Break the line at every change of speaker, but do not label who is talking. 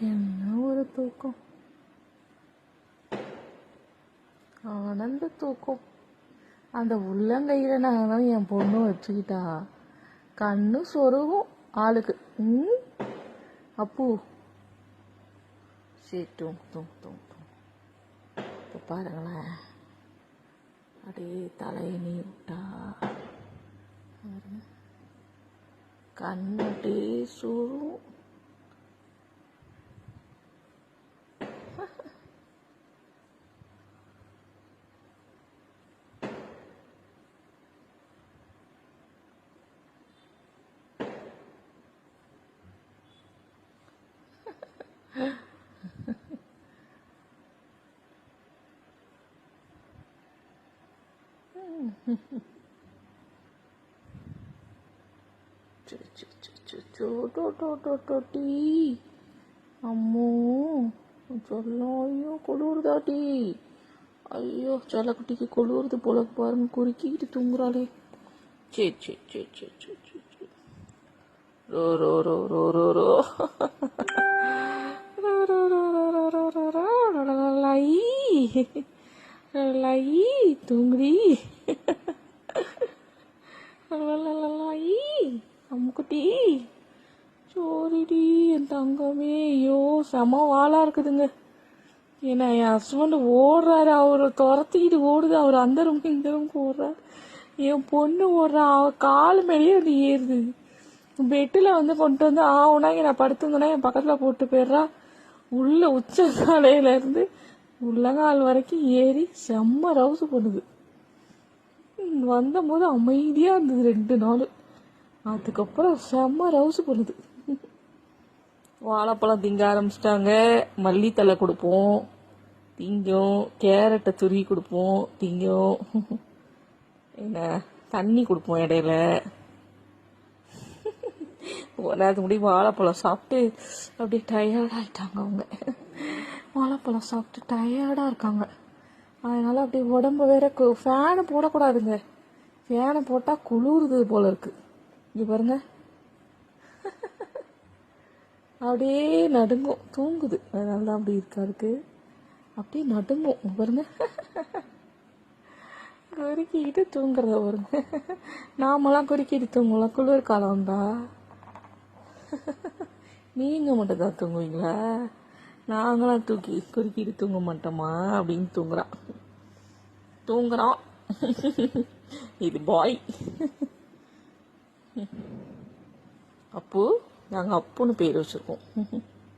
என்ன ஒரு தூக்கம், ஆனந்த தூக்கம். அந்த உள்ளங்கையில் நான் என் பொண்ணு வச்சுக்கிட்டா கண்ணு சொருகும் ஆளுக்கு. அப்பு சரி தூங்கு தூங்கு தூங்கு தூங்கு. இப்போ பாருங்களேன், அப்படியே தலையை நீ விட்டா கண்ணு அப்படியே சொருகும். டீ அம்மோ சொல்லும். ஐயோ குளிர்தாட்டி, ஐயோ செல்லக்குட்டிக்கு குளிர்து போல பாருங்க, குறுக்கிக்கிட்டு தூங்குறாளே. சரி சரி சரி சரி சரி சரி சரி. ரோ ரோ ரோ ரோ ரோ ரோ தூங்குடி அம்முக்குட்டி. சோரிடி என் தங்கமே. ஐயோ செம வாழா இருக்குதுங்க. ஏன்னா என் ஹஸ்பண்ட் ஓடுறாரு, அவரை துரத்திக்கிட்டு ஓடுது. அவர் அந்த ரூம் இந்த ரூமுக்கு ஓடுறாரு. என் பொண்ணு ஓடுறா, அவள் கால் மேலேயே வந்து ஏறுது. பெட்டில் வந்து கொண்டு வந்து உனாங்க நான் படுத்துங்கன்னா என் பக்கத்தில் போட்டு போயிடுறா. உள்ள உச்ச காலையிலேருந்து உள்ளங்கால் வரைக்கும் ஏறி செம்ம ரவுசு பண்ணுது. வந்தபோது அமைதியாக இருந்தது 2 நாள். அதுக்கப்புறம் செம்ம ரவுசு பண்ணுது. வாழைப்பழம் திங்க ஆரம்பிச்சிட்டாங்க. மல்லித்தலை கொடுப்போம், திங்கும். கேரட்டை துருவி கொடுப்போம், திங்கும். என்ன தண்ணி கொடுப்போம் இடையில. ஒரு நேரத்துக்கு முன்னாடி வாழைப்பழம் சாப்பிட்டு அப்படியே டயர்டாகிட்டாங்க அவங்க. வாழைப்பழம் சாப்பிட்டு டயர்டாக இருக்காங்க. அதனால அப்படியே உடம்பு வேற. ஃபேனு போடக்கூடாதுங்க, ஃபேனை போட்டால் குளிருது போல இருக்கு. இங்கே பாருங்க, அப்படியே நடுங்கும். தூங்குது, அதனால தான் அப்படி இருக்காருக்கு. அப்படியே நடுங்கும் பாருங்க, குறுக்கிக்கிட்டு தூங்குறத பாருங்க. நாமெல்லாம் குறுக்கிட்டு தூங்கலாம் குளிர் காலம் வந்தா. நீங்கள் மட்டும் தான் தூங்குவீங்களா? நாங்களாம் குறுக்கிட்டு தூங்க மாட்டோமா அப்படின்னு தூங்குறான். இது பாய் அப்பு. நாங்கள் அப்புன்னு பேர் வச்சுருக்கோம்.